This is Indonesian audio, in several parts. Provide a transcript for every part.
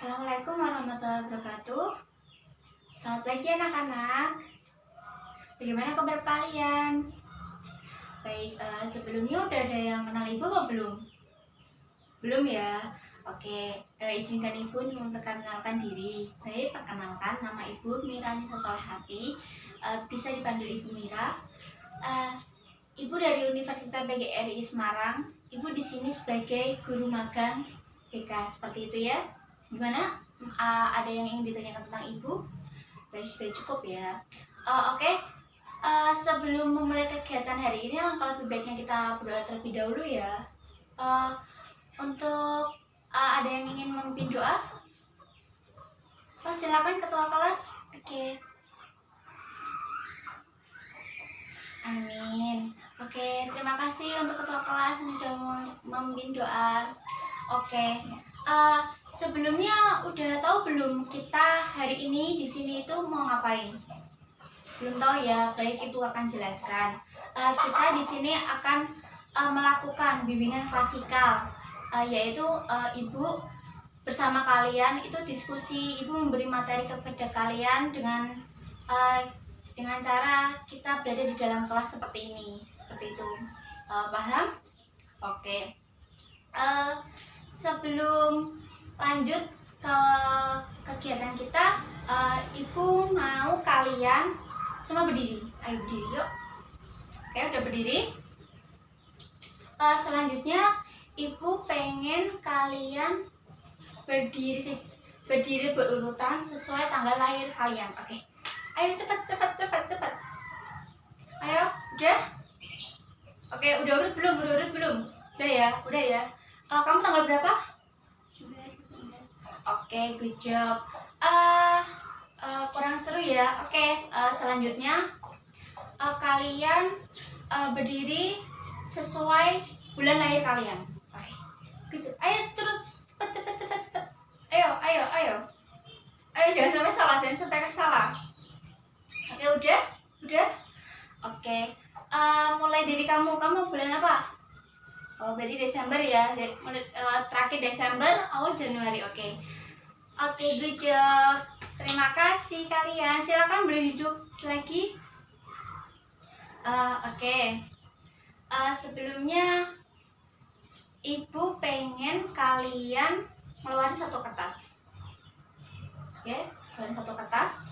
Assalamualaikum warahmatullahi wabarakatuh. Selamat pagi anak-anak. Bagaimana kabar kalian? Baik, sebelumnya udah ada yang kenal ibu apa belum? Belum ya? Oke, izinkan ibu memperkenalkan diri. Baik, perkenalkan, nama ibu Mira Nisa Solehati. Bisa dipanggil Ibu Mira. Ibu dari Universitas PGRI Semarang. Ibu di sini sebagai guru magang BK, seperti itu ya. Gimana? Ada yang ingin ditanyakan tentang ibu? Baik, sudah cukup ya. Oke. Sebelum memulai kegiatan hari ini, langkah lebih baiknya kita berdoa terlebih dahulu ya. Untuk ada yang ingin memimpin doa? Silakan ketua kelas. Oke. Amin. Oke, terima kasih untuk ketua kelas yang sudah memimpin doa. Oke. Sebelumnya udah tahu belum kita hari ini di sini itu mau ngapain? Belum tahu ya? Baik, ibu akan jelaskan. Kita di sini akan melakukan bimbingan klasikal, yaitu ibu bersama kalian itu diskusi. Ibu memberi materi kepada kalian dengan cara kita berada di dalam kelas seperti ini, seperti itu. Paham? Oke. Sebelum lanjut ke kegiatan kita, ibu mau kalian semua berdiri. Ayo berdiri yuk. Oke, udah berdiri. Selanjutnya ibu pengen kalian berdiri berurutan sesuai tanggal lahir kalian. Oke. Ayo cepat. Ayo, udah? Oke, udah urut belum? Udah ya. Kamu tanggal berapa? 17. Oke, good job. Kurang seru ya. Oke, selanjutnya kalian berdiri sesuai bulan lahir kalian. Oke, good job. Ayo cepat. Ayo, jangan sampai salah. Oke, udah. Oke, mulai dari kamu bulan apa? Oh, berarti Desember ya. Terakhir Desember, awal Januari. Oke, good job. Terima kasih kalian. Silakan boleh duduk lagi. Oke. Sebelumnya ibu pengen kalian ngeluarin satu kertas. Oke, ngeluarin satu kertas.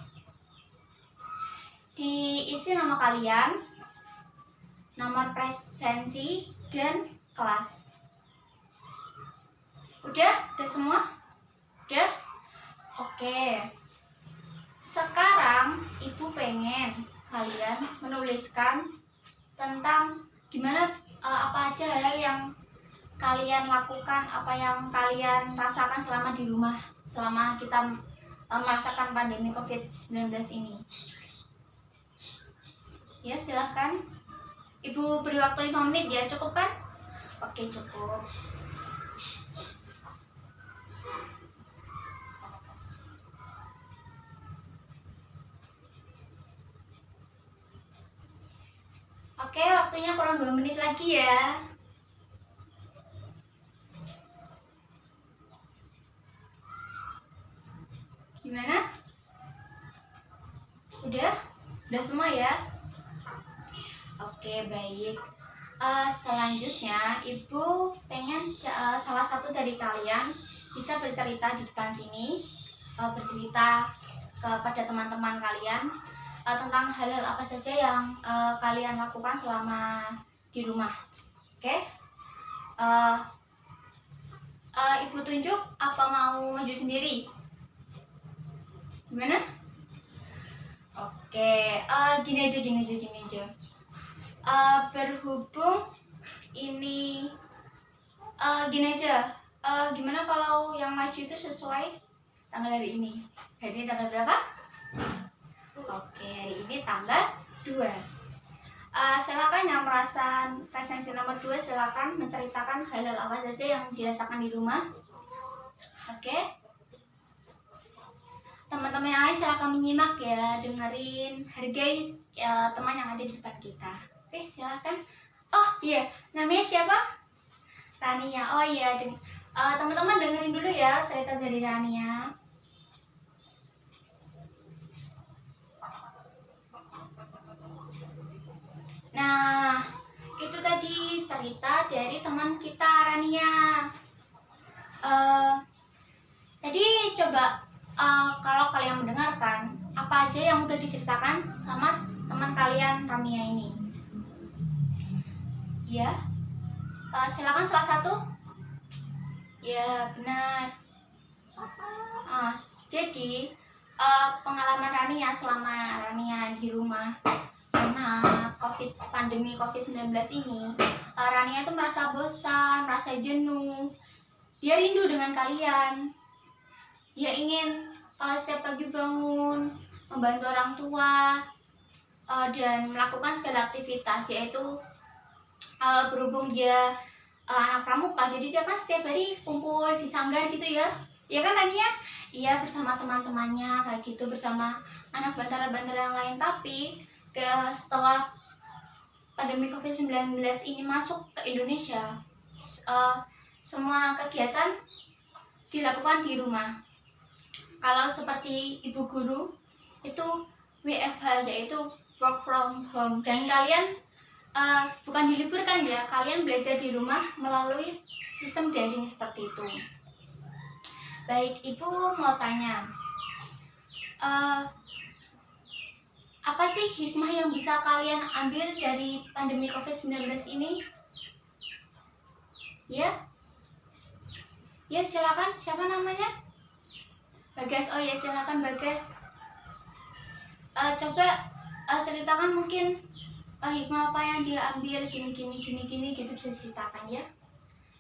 Diisi nama kalian, nomor presensi, dan kelas. Udah semua? Udah? Oke. Sekarang ibu pengen kalian menuliskan tentang gimana apa aja hal yang kalian lakukan, apa yang kalian rasakan selama di rumah, selama kita merasakan pandemi COVID-19 ini. Ya, silahkan. Ibu beri waktu 5 menit ya, cukup kan? Oke, cukup. Oke, waktunya kurang 2 menit lagi ya. Gimana? Udah semua ya? Oke, baik. Selanjutnya ibu pengen salah satu dari kalian bisa bercerita di depan sini, bercerita kepada teman-teman kalian tentang hal-hal apa saja yang kalian lakukan selama di rumah. Oke? Ibu tunjuk apa mau maju sendiri? Gimana? Oke, gini aja. Berhubung ini gini aja, gimana kalau yang maju itu sesuai tanggal hari ini? Hari ini tanggal berapa? Oke, hari ini tanggal 2. Silakan yang merasa presensi nomor 2, silakan menceritakan hal-hal apa saja yang dirasakan di rumah. Oke, teman-teman yang lain silakan menyimak ya, dengerin, hargai teman yang ada di depan kita. Oke, silakan. Oh iya, namanya siapa? Tania. Oh iya, Teman-teman dengerin dulu ya cerita dari Rania. Nah, itu tadi cerita dari teman kita Rania. Tadi coba kalau kalian mendengarkan, apa aja yang udah diceritakan sama teman kalian Rania ini? Ya, silakan salah satu. Ya, benar. Jadi pengalaman Rania selama Rania di rumah karena pandemi COVID-19 ini, Rania itu merasa bosan, merasa jenuh. Dia rindu dengan kalian. Dia ingin setiap pagi bangun, membantu orang tua, dan melakukan segala aktivitas, yaitu berhubung dia anak pramuka, jadi dia kan setiap hari kumpul di sanggar gitu ya. Ya kan Rania? Iya, bersama teman-temannya kayak gitu, bersama anak bantara-bantara yang lain. Tapi setelah pandemi COVID-19 ini masuk ke Indonesia, semua kegiatan dilakukan di rumah. Kalau seperti ibu guru itu WFH, yaitu work from home, dan kalian bukan diliburkan ya, kalian belajar di rumah melalui sistem daring seperti itu. Baik, Ibu mau tanya, apa sih hikmah yang bisa kalian ambil dari pandemi COVID-19 ini? Ya? Ya, silakan. Siapa namanya? Bagas. Oh ya, silakan Bagas. Coba ceritakan mungkin hikmah apa yang dia ambil, gini gitu, bisa ceritakan ya.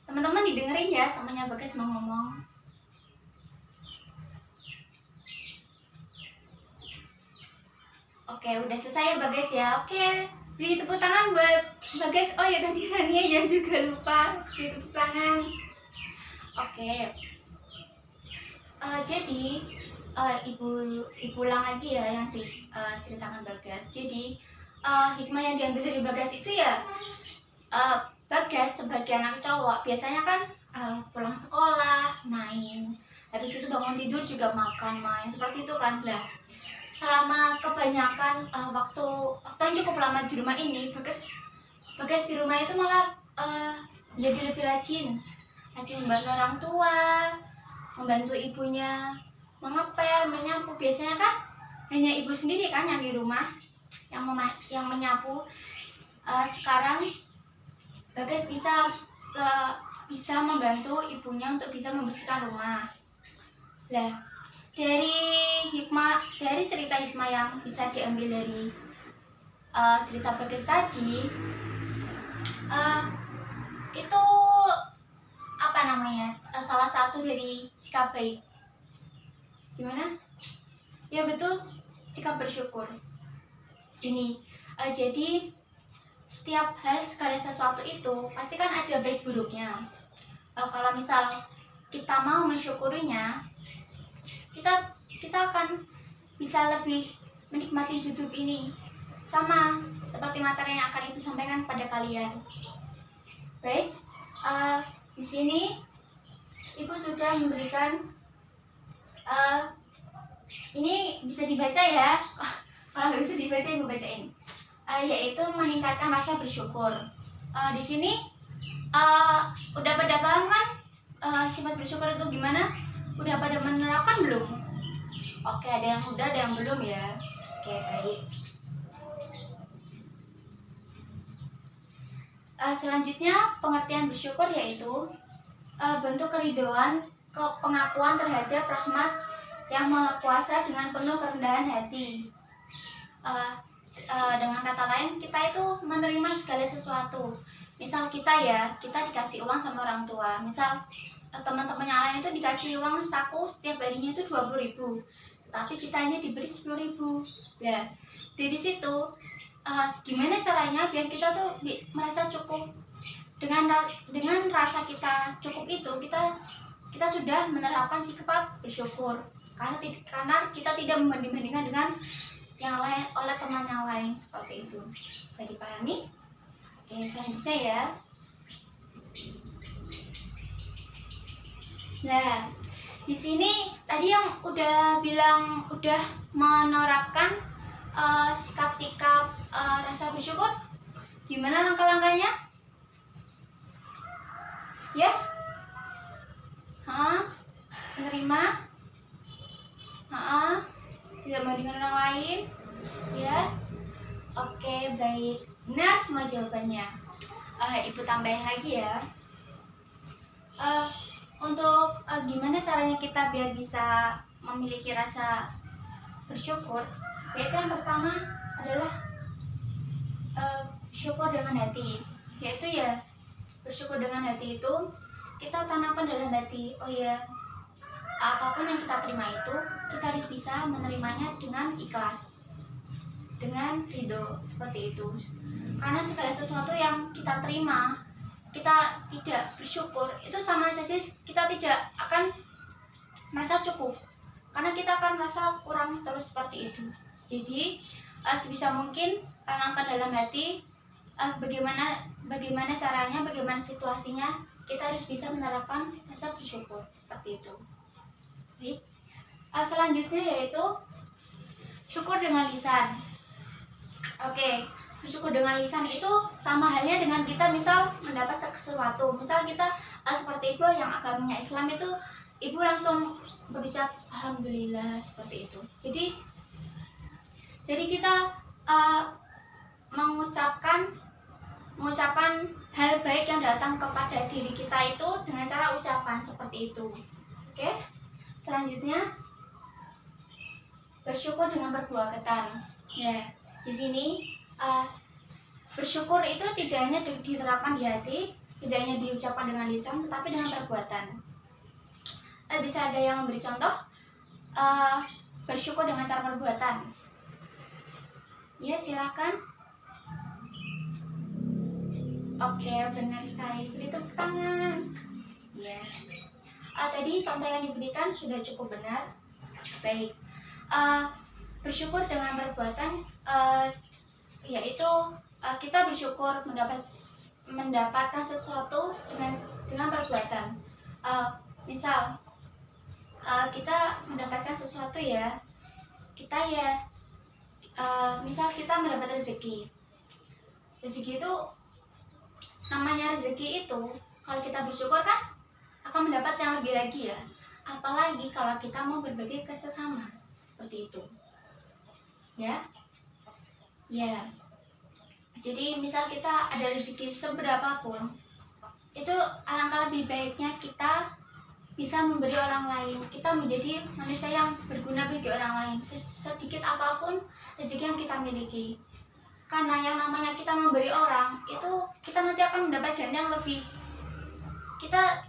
Teman-teman didengerin ya, temannya Bagas mau ngomong. Oke, udah selesai ya Bagas ya. Oke, beri tepuk tangan buat Bagas. Oh ya, tadi Rania ya juga lupa beri tepuk tangan. Oke. Jadi ibu ulang lagi ya yang diceritakan Bagas. Jadi hikmah yang diambil dari Bagas itu ya, Bagas sebagai anak cowok biasanya kan pulang sekolah main, habis itu bangun tidur juga makan, main, seperti itu kan. Lah, selama kebanyakan waktu yang cukup lama di rumah ini, Bagas di rumah itu malah jadi lebih rajin membantu orang tua, membantu ibunya mengepel, menyapu. Biasanya kan hanya ibu sendiri kan yang di rumah yang menyapu. Sekarang Bagas bisa membantu ibunya untuk bisa membersihkan rumah. Lah, dari cerita hikmah yang bisa diambil dari cerita Bagas tadi, itu apa namanya, salah satu dari sikap baik. Gimana? Ya betul, sikap bersyukur. Ini jadi setiap hal, segala sesuatu itu pasti kan ada baik buruknya. Kalau misal kita mau mensyukurinya, kita akan bisa lebih menikmati hidup ini, sama seperti materi yang akan Ibu sampaikan kepada kalian. Baik, di sini Ibu sudah memberikan ini bisa dibaca ya. Kalau nggak bisa dibaca, Ibu bacain. Yaitu meningkatkan rasa bersyukur. Di sini udah pada paham kan sifat bersyukur itu gimana? Udah pada menerapkan belum? Oke, ada yang udah, ada yang belum ya. Oke, baik. Selanjutnya, pengertian bersyukur yaitu bentuk keridhaan, pengakuan terhadap rahmat yang Maha Kuasa dengan penuh kerendahan hati. Dengan kata lain, kita itu menerima segala sesuatu. Misal kita dikasih uang sama orang tua. Misal teman-teman yang lain itu dikasih uang saku setiap harinya itu 20.000, tapi kita hanya diberi 10.000. Nah, dari situ gimana caranya biar kita tuh merasa cukup. Dengan rasa kita cukup itu, kita sudah menerapkan sikap bersyukur, karena kita tidak membanding-bandingkan dengan yang lain oleh teman yang lain, seperti itu. Bisa dipahami? Oke, selanjutnya ya. Nah, di sini tadi yang udah bilang udah menerapkan sikap-sikap rasa bersyukur, gimana langkah-langkahnya? Ya, menerima, tidak membandingkan orang lain, ya. Oke, baik, benar semua jawabannya. Ibu tambahin lagi ya. Untuk gimana caranya kita biar bisa memiliki rasa bersyukur, yaitu yang pertama adalah syukur dengan hati. Yaitu ya, bersyukur dengan hati itu kita tanamkan dalam hati. Oh ya, apapun yang kita terima itu kita harus bisa menerimanya dengan ikhlas, dengan ridho, seperti itu. Karena segala sesuatu yang kita terima kita tidak bersyukur, itu sama saja kita tidak akan merasa cukup, karena kita akan merasa kurang terus, seperti itu. Jadi sebisa mungkin tanamkan dalam hati bagaimana caranya, bagaimana situasinya, kita harus bisa menerapkan rasa bersyukur, seperti itu. Baik. Selanjutnya yaitu syukur dengan lisan. Oke, bersyukur dengan lisan itu sama halnya dengan kita misal mendapat sesuatu. Misal kita seperti ibu yang agamanya Islam itu, ibu langsung berucap alhamdulillah, seperti itu. Jadi kita mengucapkan hal baik yang datang kepada diri kita itu dengan cara ucapan, seperti itu. Oke. Selanjutnya bersyukur dengan perbuatan. Ya, di sini bersyukur itu tidak hanya diterapkan di hati, tidak hanya diucapkan dengan lisan, tetapi dengan perbuatan. Bisa ada yang memberi contoh bersyukur dengan cara perbuatan? Ya, silakan. Oke, benar sekali. Beri tepuk tangan. Ya. Tadi contoh yang diberikan sudah cukup benar. Baik. Bersyukur dengan perbuatan yaitu kita bersyukur mendapatkan sesuatu dengan perbuatan. Misal kita mendapatkan sesuatu ya, misal kita mendapat rezeki itu, namanya rezeki itu kalau kita bersyukur kan akan mendapat yang lebih lagi ya, apalagi kalau kita mau berbagi ke sesama, seperti itu ya. Jadi misal kita ada rezeki seberapapun, itu alangkah lebih baiknya kita bisa memberi orang lain, kita menjadi manusia yang berguna bagi orang lain, sedikit apapun rezeki yang kita miliki. Karena yang namanya kita memberi orang itu, kita nanti akan mendapatkan yang lebih. Kita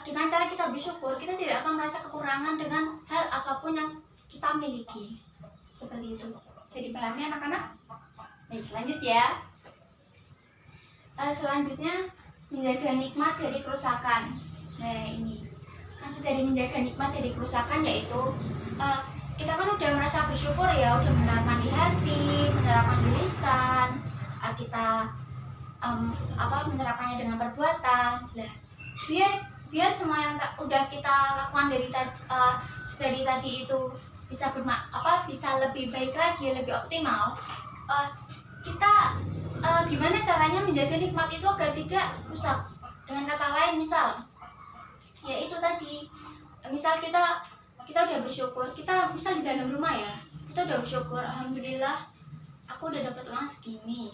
dengan cara kita bersyukur, kita tidak akan merasa kekurangan dengan hal apapun yang kita miliki, seperti itu. Bisa dipahami anak-anak? Baik, lanjut ya. Selanjutnya menjaga nikmat dari kerusakan. Nah, ini maksud dari menjaga nikmat dari kerusakan yaitu kita kan udah merasa bersyukur ya, udah menerapkan di hati, menerapkan di lisan, kita menerapkannya dengan perbuatan. Lah, biar semua yang udah kita lakukan dari tadi itu bisa bisa lebih baik lagi, lebih optimal. Kita gimana caranya menjaga nikmat itu agar tidak rusak? Dengan kata lain, misal ya itu tadi, misal kita udah bersyukur, kita misal di dalam rumah ya, kita udah bersyukur, alhamdulillah aku udah dapat uang segini.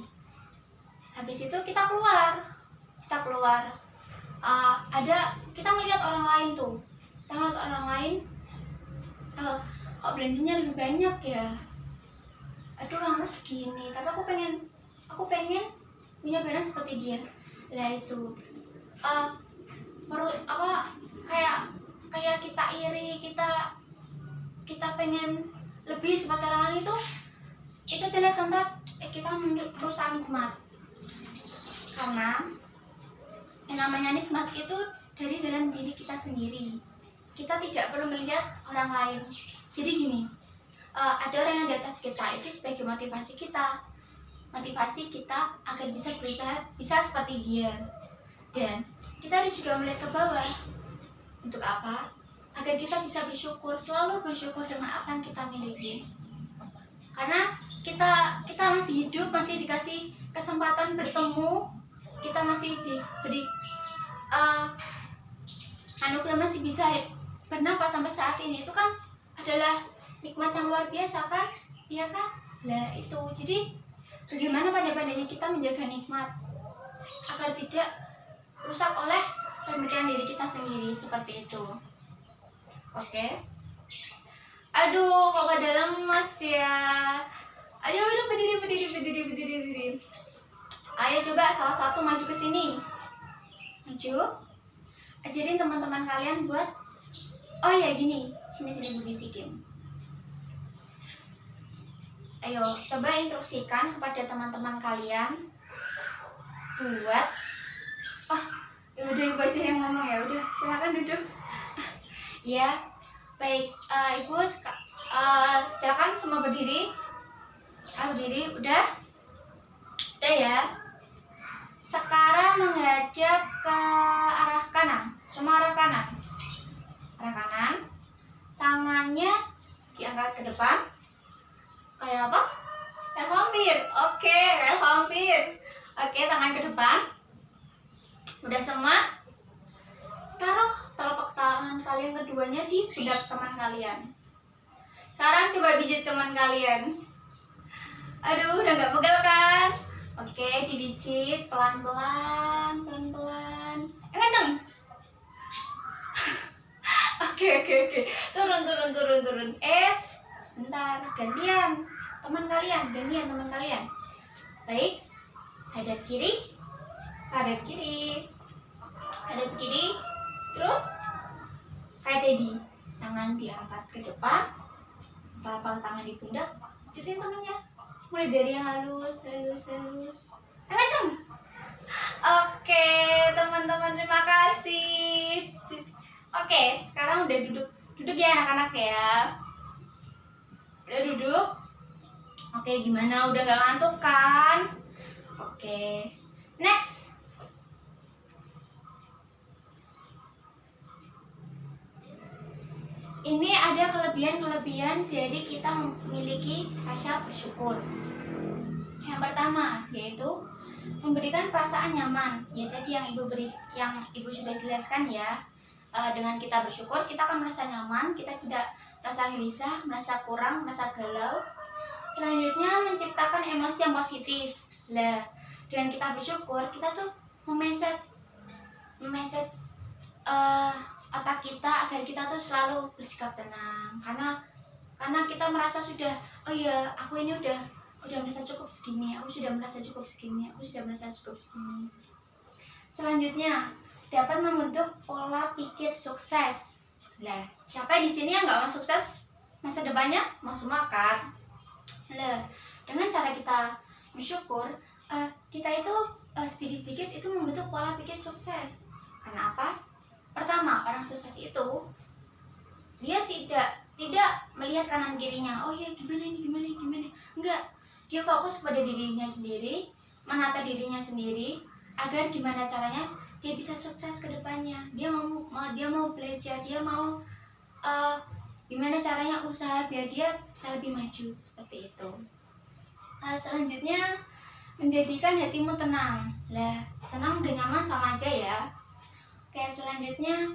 Habis itu kita keluar, kita melihat orang lain tuh, kita melihat orang lain, kok belanjanya lebih banyak ya, aduh uangku segini, tapi aku pengen punya barang seperti dia. Lah itu kayak kita iri, kita pengen lebih seperti orang lain, itu adalah contoh kita merusak nikmat. Karena yang namanya nikmat itu dari dalam diri kita sendiri, kita tidak perlu melihat orang lain. Jadi gini, ada orang yang di atas kita, itu sebagai motivasi kita agar bisa berusaha bisa seperti dia. Dan kita harus juga melihat ke bawah, Untuk apa? Agar kita bisa bersyukur, selalu bersyukur dengan apa yang kita miliki. Karena kita masih hidup, masih dikasih kesempatan bertemu, kita masih diberi anugerah, masih bisa bernapas sampai saat ini. Itu kan adalah nikmat yang luar biasa kan? Iya kan? Lah itu. Jadi bagaimana pandai-pandainya kita menjaga nikmat agar tidak rusak oleh pemikiran diri kita sendiri, seperti itu. Oke. Aduh, kok pada lemas ya. Ayo udah berdiri. Ayo coba salah satu maju ke sini. Maju. Ajarin teman-teman kalian buat, oh ya gini, sini gue bisikin. Ayo coba instruksikan kepada teman-teman kalian buat, ya udah ibu aja yang ngomong, ya udah silakan duduk. Ya baik, ibu silakan semua berdiri. Berdiri, udah ya. Sekarang menghadap ke arah kanan, semua arah kanan. Tangannya diangkat ke depan. Kayak apa? Kayak vampir. Oke, kayak vampir. Oke, tangan ke depan. Udah semua? Taruh telapak tangan kalian keduanya di pundak teman kalian. Sekarang coba pijit teman kalian. Aduh, udah gak pegel kan? Oke, dipijit pelan-pelan. Kenceng. Oke. Turun. Sebentar, gantian teman kalian. Baik. Hadap kiri. Terus kayak tadi, tangan diangkat ke depan, telapak tangan di pundak, pijitin temennya. Mulai dari yang halus. Kenceng. Oke, teman-teman, terima kasih. Oke, sekarang udah duduk ya anak-anak ya. Udah duduk. Oke, gimana? Udah gak ngantuk kan? Oke, next. Ini ada kelebihan dari kita memiliki rasa bersyukur. Yang pertama yaitu memberikan perasaan nyaman. Ya tadi yang ibu sudah jelaskan ya. Dengan kita bersyukur kita akan merasa nyaman, kita tidak merasa gelisah, merasa kurang, merasa galau. Selanjutnya menciptakan emosi yang positif. Lah, dengan kita bersyukur kita tuh memeset otak kita agar kita tuh selalu bersikap tenang, karena kita merasa sudah, oh iya, aku ini udah merasa cukup segini, aku sudah merasa cukup segini. Selanjutnya dapat membentuk pola pikir sukses. Lah, siapa di sini yang nggak mau sukses masa depannya, mau semua kan? Lah, dengan cara kita bersyukur, kita itu sedikit-sedikit itu membentuk pola pikir sukses. Karena apa? Pertama, orang sukses itu dia tidak melihat kanan kirinya. Oh ya, gimana ini. Enggak. Dia fokus pada dirinya sendiri, menata dirinya sendiri agar gimana caranya dia bisa sukses ke depannya. Dia mau belajar, dia mau gimana caranya usaha biar dia bisa lebih maju, seperti itu. Selanjutnya menjadikan hatimu tenang. Lah, tenang dan nyaman sama aja ya. Oke, selanjutnya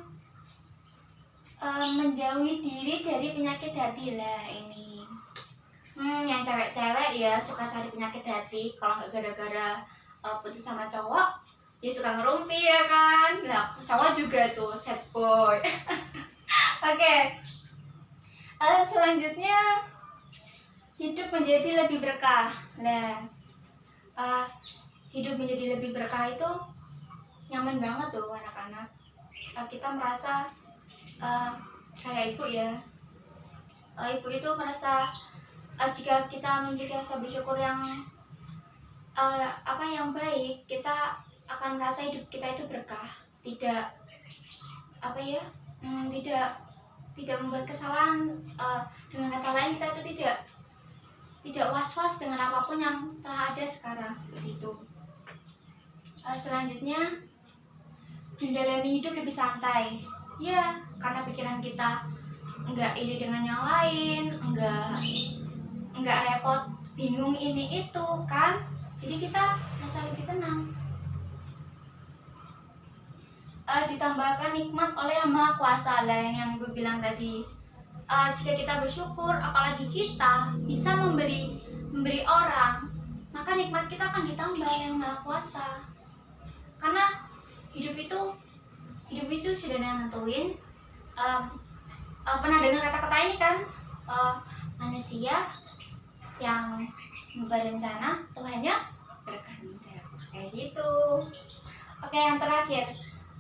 menjauhi diri dari penyakit hati. Lah ini yang cewek-cewek ya suka cari penyakit hati. Kalau nggak gara-gara putus sama cowok, ya suka ngerumpi ya kan. Lah cowok juga tuh sad boy. Oke. Selanjutnya hidup menjadi lebih berkah. Lah hidup menjadi lebih berkah itu nyaman banget tuh anak-anak. Kita merasa kayak ibu ya. Ibu itu merasa jika kita memiliki rasa bersyukur yang yang baik, kita akan merasa hidup kita itu berkah. Tidak tidak membuat kesalahan. Dengan kata lain, kita itu tidak was-was dengan apapun yang telah ada sekarang, seperti itu. Selanjutnya menjalani hidup lebih santai. Ya, karena pikiran kita nggak iri dengan yang lain, nggak repot, bingung ini itu kan, jadi kita merasa lebih tenang. Ditambahkan nikmat oleh Yang Maha Kuasa, lain yang gue bilang tadi. Jika kita bersyukur, apalagi kita bisa memberi orang, maka nikmat kita akan ditambah Yang Maha Kuasa. Karena hidup itu sudah nentuin. Pernah dengar kata-kata ini kan? Manusia yang berencana, Tuhannya berkehendak, kayak gitu. Oke, yang terakhir,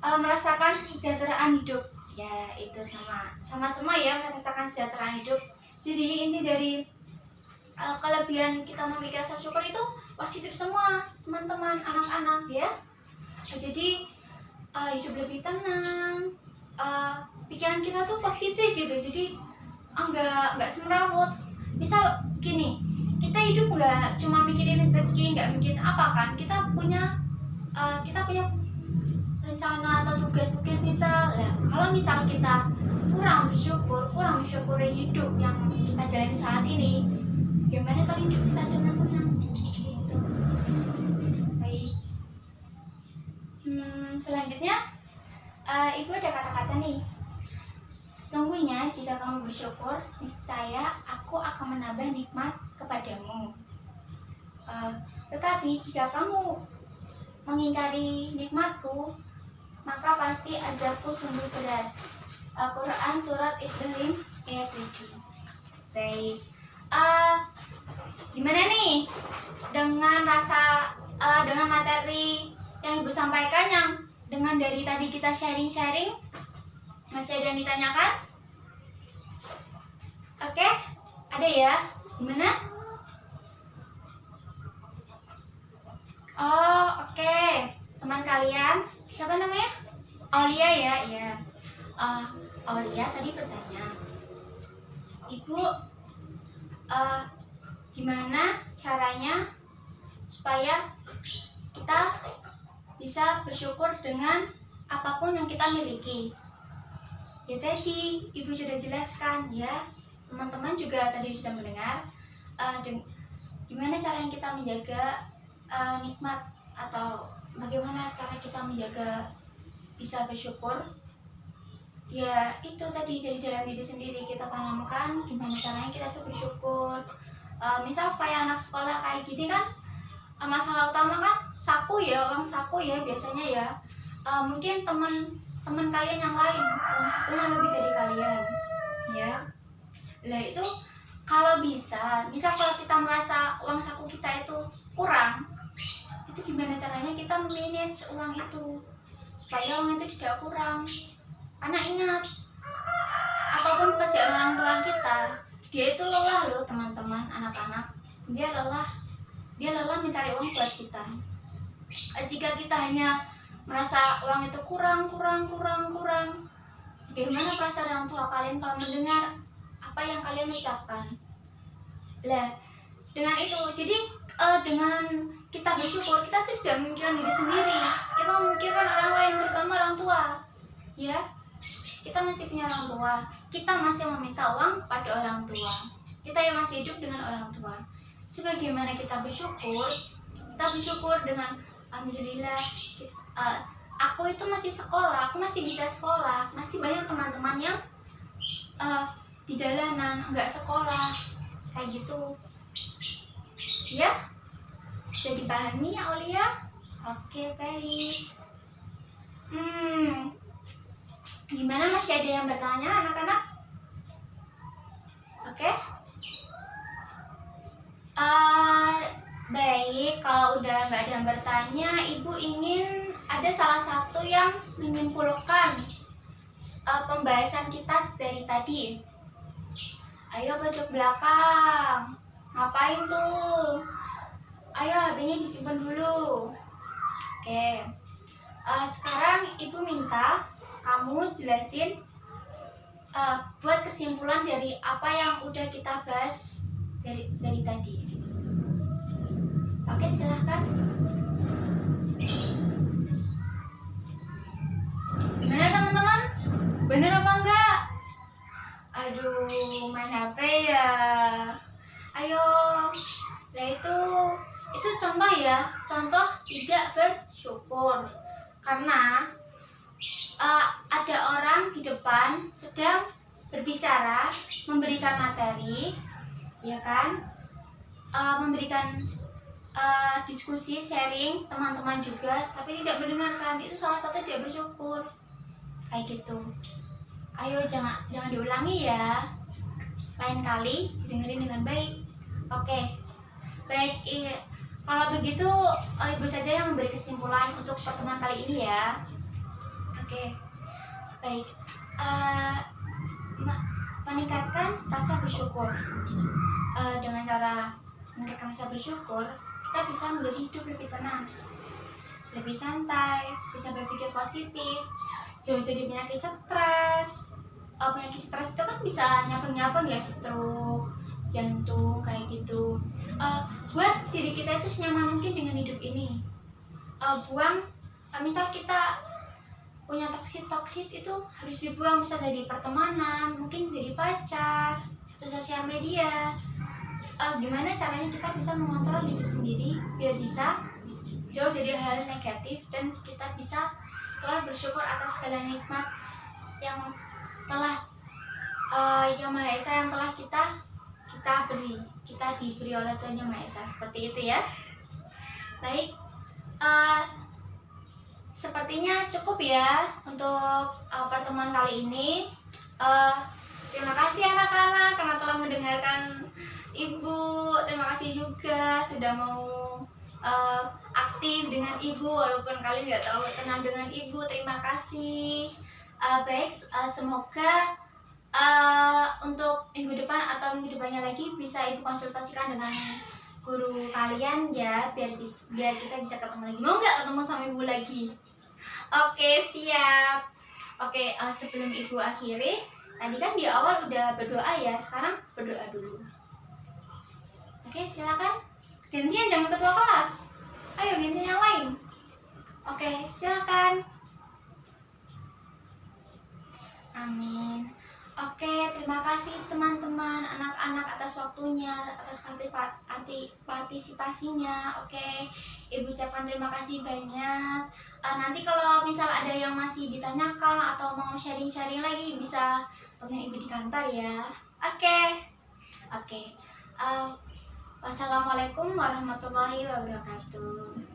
merasakan kesejahteraan hidup. Ya, itu sama semua ya, merasakan kesejahteraan hidup. Jadi inti dari kelebihan kita memiliki rasa syukur itu positif semua, teman-teman, anak-anak ya. Jadi hidup lebih tenang, pikiran kita tuh positif gitu. Jadi nggak semrawut. Misal gini, kita hidup nggak cuma mikirin rezeki, nggak mikirin apa kan. Kita punya rencana atau tugas-tugas misal. Nah, kalau misal kita kurang bersyukuri hidup yang kita jalani saat ini, gimana kalau hidup bisa dengan tenang gitu. Baik. Selanjutnya ibu ada kata-kata nih. Sesungguhnya jika kamu bersyukur, niscaya aku akan menambah nikmat kepadamu. Tetapi jika kamu mengingkari nikmatku, maka pasti azabku sungguh berat. Al-Quran Surat Ibrahim ayat 7. Baik, gimana nih dengan dengan materi yang ibu sampaikan, yang dengan dari tadi kita sharing-sharing, masih ada yang ditanyakan? Oke, ada ya? Gimana? Oh, oke. Teman kalian, siapa namanya? Aulia ya? Iya. Aulia tadi bertanya, Ibu, gimana caranya supaya kita bisa bersyukur dengan apapun yang kita miliki? Ya tadi Ibu sudah jelaskan ya, teman-teman juga tadi sudah mendengar gimana cara yang kita menjaga nikmat, atau bagaimana cara kita menjaga bisa bersyukur. Ya itu tadi dari dalam diri sendiri kita tanamkan gimana caranya kita tuh bersyukur. Misal kayak anak sekolah kayak gini kan, masalah utama kan saku ya, uang saku ya biasanya ya. Mungkin teman kalian yang lain uang sakunya lebih dari kalian ya. Lah itu kalau bisa, misal kalau kita merasa uang saku kita itu kurang, itu gimana caranya kita manage uang itu supaya uang itu tidak kurang. Karena ingat, apapun pekerjaan orang tua kita, dia itu lelah loh teman-teman, anak-anak. Dia lelah mencari uang buat kita. Jika kita hanya merasa uang itu kurang, bagaimana perasaan orang tua kalian kalau mendengar apa yang kalian ucapkan? Lah, dengan itu, jadi dengan kita bersyukur, kita tidak memikirkan diri sendiri, kita memikirkan orang lain, terutama orang tua ya. Kita masih punya orang tua, kita masih meminta uang kepada orang tua, kita yang masih hidup dengan orang tua. Sebagaimana kita bersyukur dengan alhamdulillah, aku itu masih sekolah, aku masih bisa sekolah. Masih banyak teman-teman yang di jalanan nggak sekolah kayak gitu ya. Bisa dipahami ya Aulia? Oke, baik. Gimana, masih ada yang bertanya anak-anak? Oke. Baik, kalau udah nggak ada yang bertanya, Ibu ingin ada salah satu yang menyimpulkan pembahasan kita dari tadi. Ayo pojok belakang, ngapain tuh? Ayo HP-nya disimpan dulu. Oke. Sekarang Ibu minta kamu jelasin buat kesimpulan dari apa yang udah kita bahas dari tadi. Oke, silahkan. Gimana teman-teman? Yaitu itu contoh ya, contoh tidak bersyukur. Karena ada orang di depan sedang berbicara, memberikan materi, ya kan, memberikan diskusi, sharing teman-teman juga, tapi tidak mendengarkan. Itu salah satu tidak bersyukur. Kayak gitu. Ayo jangan diulangi ya. Lain kali dengerin dengan baik. Oke. Baik, kalau begitu Ibu saja yang memberi kesimpulan untuk pertemuan kali ini ya. Oke. Baik. Meningkatkan rasa bersyukur. Dengan cara meningkatkan rasa bersyukur, kita bisa menjadi hidup lebih tenang, lebih santai, bisa berpikir positif, jauh dari penyakit stres. Penyakit stres itu kan bisa nyapeng-nyapeng ya, stroke, jantung, kayak gitu. Buat diri kita itu senyaman mungkin dengan hidup ini. Misal kita punya toksit itu harus dibuang, misal dari pertemanan, mungkin dari pacar, atau sosial media. Gimana caranya kita bisa mengontrol diri sendiri biar bisa jauh dari hal-hal negatif, dan kita bisa selalu bersyukur atas segala nikmat yang telah yang Maha Esa yang telah kita diberi oleh Tuhan Yang Maha Esa. Seperti itu ya. Baik, sepertinya cukup ya untuk pertemuan kali ini. Terima kasih anak-anak karena telah mendengarkan Ibu. Terima kasih juga sudah mau aktif dengan Ibu walaupun kalian nggak terlalu kenal dengan Ibu. Terima kasih. Baik, semoga untuk minggu depan atau minggu depannya lagi bisa Ibu konsultasikan dengan guru kalian ya, biar kita bisa ketemu lagi. Mau nggak ketemu sama Ibu lagi? Oke, siap. Oke, sebelum Ibu akhiri, tadi kan di awal udah berdoa ya, sekarang berdoa dulu. Oke, silakan. Gantian, jangan ketua kelas. Ayo gantian yang lain. Oke, silakan. Amin. Oke, terima kasih teman-teman, anak-anak atas waktunya, atas partisipasinya. Oke, Ibu ucapkan terima kasih banyak. Nanti kalau misal ada yang masih ditanyakan atau mau sharing-sharing lagi, bisa temuin Ibu di kantor ya. Oke. Wassalamualaikum warahmatullahi wabarakatuh.